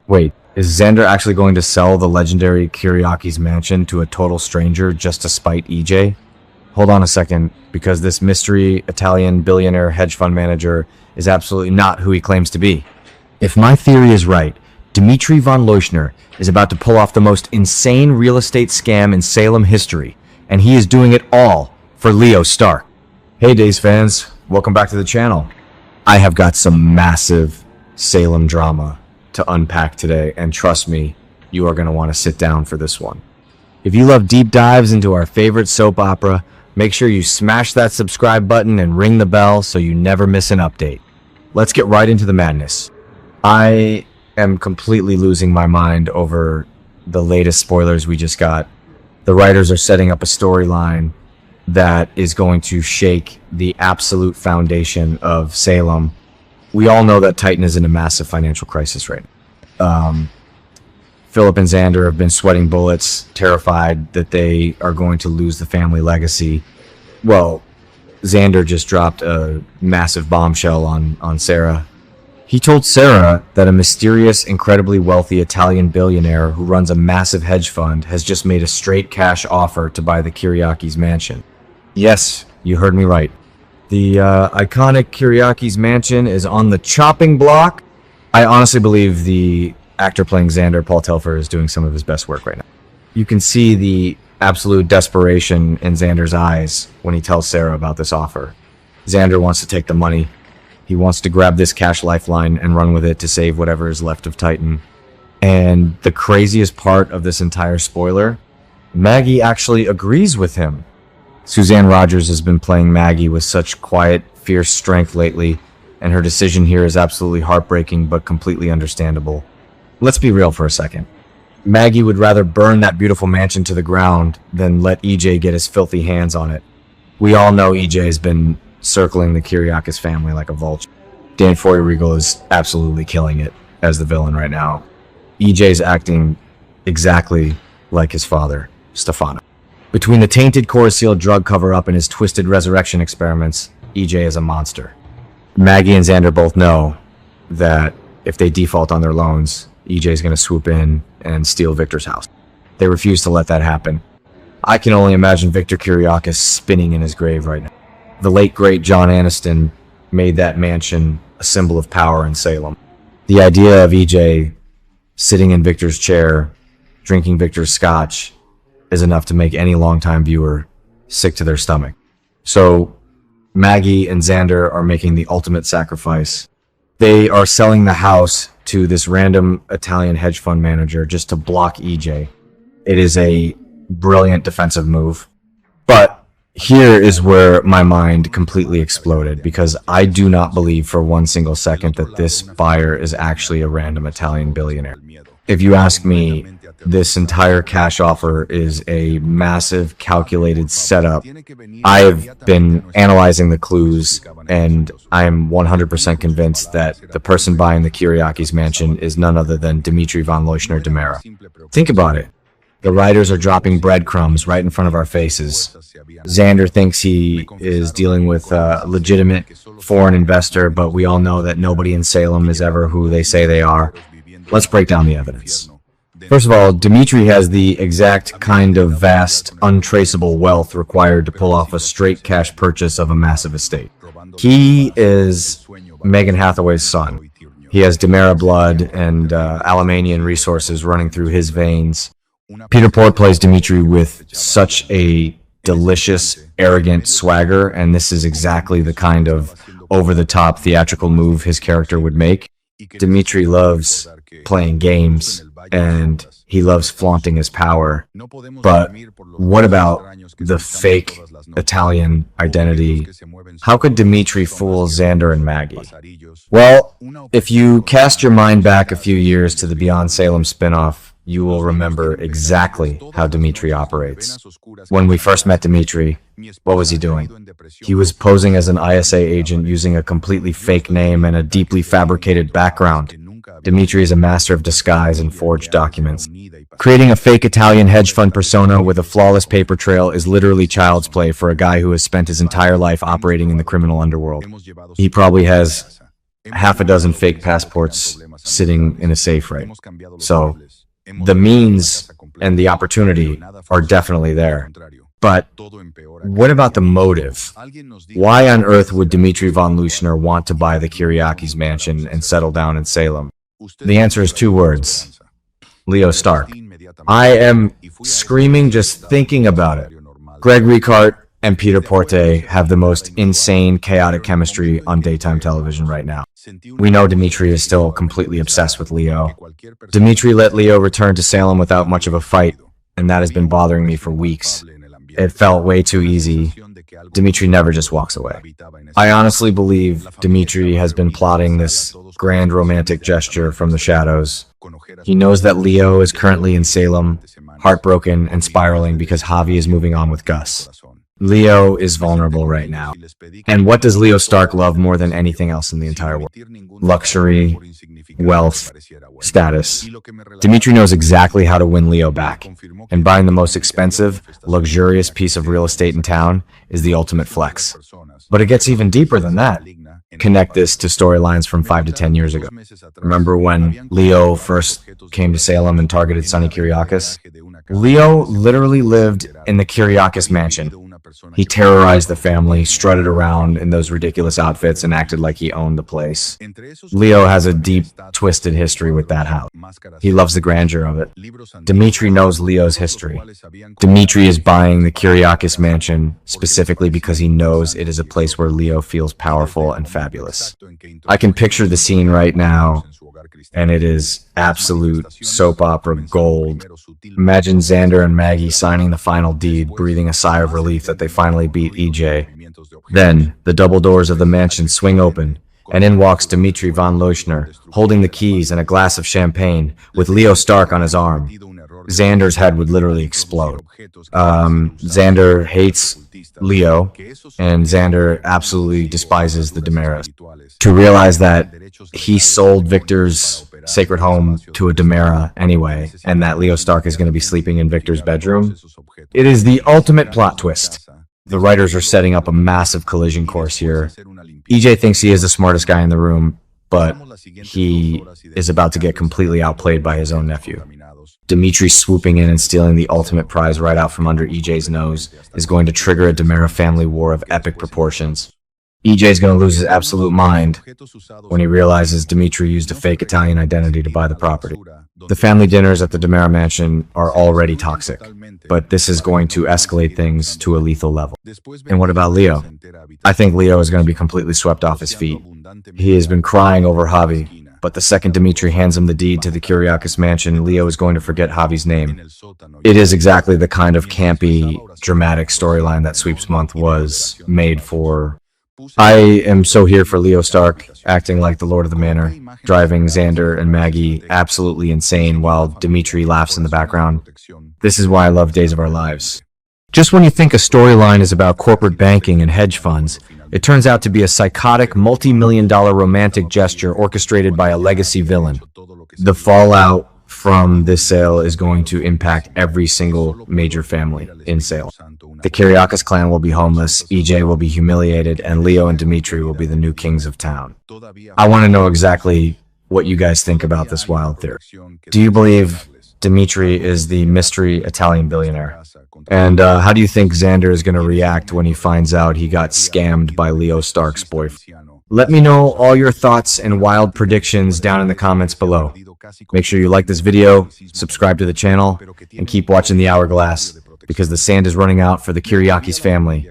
Wait, is Xander actually going to sell the legendary Kiriakis mansion to a total stranger just to spite EJ? Hold on a second, because this mystery Italian billionaire hedge fund manager is absolutely not who he claims to be. If my theory is right, Dimitri von Leuschner is about to pull off the most insane real estate scam in Salem history, and he is doing it all for Leo Stark. Hey Days fans, welcome back to the channel. I have got some massive Salem drama to unpack today, and trust me, you are going to want to sit down for this one. If you love deep dives into our favorite soap opera, make sure you smash that subscribe button and ring the bell so you never miss an update. Let's get right into the madness. I am completely losing my mind over the latest spoilers we just got. The writers are setting up a storyline that is going to shake the absolute foundation of Salem. We all know that Titan is in a massive financial crisis right now. Philip and Xander have been sweating bullets, terrified that they are going to lose the family legacy. Well, Xander just dropped a massive bombshell on Sarah. He told Sarah that a mysterious, incredibly wealthy Italian billionaire who runs a massive hedge fund has just made a straight cash offer to buy the Kiriakis mansion. Yes, you heard me right. The iconic Kiriakis mansion is on the chopping block. I honestly believe the actor playing Xander, Paul Telfer, is doing some of his best work right now. You can see the absolute desperation in Xander's eyes when he tells Sarah about this offer. Xander wants to take the money. He wants to grab this cash lifeline and run with it to save whatever is left of Titan. And the craziest part of this entire spoiler, Maggie actually agrees with him. Suzanne Rogers has been playing Maggie with such quiet, fierce strength lately, and her decision here is absolutely heartbreaking but completely understandable. Let's be real for a second. Maggie would rather burn that beautiful mansion to the ground than let EJ get his filthy hands on it. We all know EJ has been circling the Kiriakis family like a vulture. Dan Foy-Regal is absolutely killing it as the villain right now. EJ's acting exactly like his father, Stefano. Between the tainted Core-sealed drug cover-up and his twisted resurrection experiments, EJ is a monster. Maggie and Xander both know that if they default on their loans, EJ's going to swoop in and steal Victor's house. They refuse to let that happen. I can only imagine Victor Kiriakis spinning in his grave right now. The late, great John Aniston made that mansion a symbol of power in Salem. The idea of EJ sitting in Victor's chair, drinking Victor's scotch, is enough to make any longtime viewer sick to their stomach. So Maggie and Xander are making the ultimate sacrifice. They are selling the house to this random Italian hedge fund manager just to block EJ. It is a brilliant defensive move. But here is where my mind completely exploded, because I do not believe for one single second that this buyer is actually a random Italian billionaire. If you ask me, this entire cash offer is a massive calculated setup. I have been analyzing the clues, and I am 100% convinced that the person buying the Kiriakis mansion is none other than Dimitri von Leuschner DiMera. Think about it. The writers are dropping breadcrumbs right in front of our faces. Xander thinks he is dealing with a legitimate foreign investor, but we all know that nobody in Salem is ever who they say they are. Let's break down the evidence. First of all, Dimitri has the exact kind of vast, untraceable wealth required to pull off a straight cash purchase of a massive estate. He is Megan Hathaway's son. He has DiMera blood and Alemanian resources running through his veins. Peter Port plays Dimitri with such a delicious, arrogant swagger, and this is exactly the kind of over-the-top theatrical move his character would make. Dimitri loves playing games, and he loves flaunting his power. But what about the fake Italian identity? How could Dimitri fool Xander and Maggie? Well, if you cast your mind back a few years to the Beyond Salem spinoff, you will remember exactly how Dimitri operates. When we first met Dimitri, what was he doing? He was posing as an ISA agent using a completely fake name and a deeply fabricated background. Dimitri is a master of disguise and forged documents. Creating a fake Italian hedge fund persona with a flawless paper trail is literally child's play for a guy who has spent his entire life operating in the criminal underworld. He probably has half a dozen fake passports sitting in a safe, right? So the means and the opportunity are definitely there. But what about the motive? Why on earth would Dimitri von Leuschner want to buy the Kiriakis mansion and settle down in Salem? The answer is two words: Leo Stark. I am screaming just thinking about it. Greg Ricart and Peter Porte have the most insane, chaotic chemistry on daytime television right now. We know Dimitri is still completely obsessed with Leo. Dimitri let Leo return to Salem without much of a fight, and that has been bothering me for weeks. It felt way too easy. Dimitri never just walks away. I honestly believe Dimitri has been plotting this grand romantic gesture from the shadows. He knows that Leo is currently in Salem, heartbroken and spiraling because Javi is moving on with Gus. Leo is vulnerable right now. And what does Leo Stark love more than anything else in the entire world? Luxury, wealth, status. Dimitri knows exactly how to win Leo back, and buying the most expensive, luxurious piece of real estate in town is the ultimate flex. But it gets even deeper than that. Connect this to storylines from 5 to 10 years ago. Remember when Leo first came to Salem and targeted Sonny Kiriakis? Leo literally lived in the Kiriakis mansion. He terrorized the family, strutted around in those ridiculous outfits, and acted like he owned the place. Leo has a deep, twisted history with that house. He loves the grandeur of it. Dimitri knows Leo's history. Dimitri is buying the Kiriakis mansion specifically because he knows it is a place where Leo feels powerful and fabulous. I can picture the scene right now, and it is absolute soap opera gold. Imagine Xander and Maggie signing the final deed, breathing a sigh of relief that they finally beat EJ. Then, the double doors of the mansion swing open, and in walks Dimitri von Leuschner, holding the keys and a glass of champagne, with Leo Stark on his arm. Xander's head would literally explode. Xander hates Leo, and Xander absolutely despises the DiMeras. To realize that he sold Victor's sacred home to a DiMera anyway, and that Leo Stark is going to be sleeping in Victor's bedroom, it is the ultimate plot twist. The writers are setting up a massive collision course here. EJ thinks he is the smartest guy in the room, but he is about to get completely outplayed by his own nephew. Dimitri swooping in and stealing the ultimate prize right out from under EJ's nose is going to trigger a DiMera family war of epic proportions. EJ's going to lose his absolute mind when he realizes Dimitri used a fake Italian identity to buy the property. The family dinners at the DiMera mansion are already toxic, but this is going to escalate things to a lethal level. And what about Leo? I think Leo is going to be completely swept off his feet. He has been crying over Javi, but the second Dimitri hands him the deed to the Kiriakis mansion, Leo is going to forget Javi's name. It is exactly the kind of campy, dramatic storyline that Sweeps Month was made for. I am so here for Leo Stark, acting like the Lord of the Manor, driving Xander and Maggie absolutely insane while Dimitri laughs in the background. This is why I love Days of Our Lives. Just when you think a storyline is about corporate banking and hedge funds, it turns out to be a psychotic, multi-million-dollar romantic gesture orchestrated by a legacy villain. The fallout from this sale is going to impact every single major family in Salem. The Kiriakis clan will be homeless, EJ will be humiliated, and Leo and Dimitri will be the new kings of town. I want to know exactly what you guys think about this wild theory. Do you believe Dimitri is the mystery Italian billionaire? And how do you think Xander is going to react when he finds out he got scammed by Leo Stark's boyfriend? Let me know all your thoughts and wild predictions down in the comments below. Make sure you like this video, subscribe to the channel, and keep watching the hourglass, because the sand is running out for the Kiriakis family.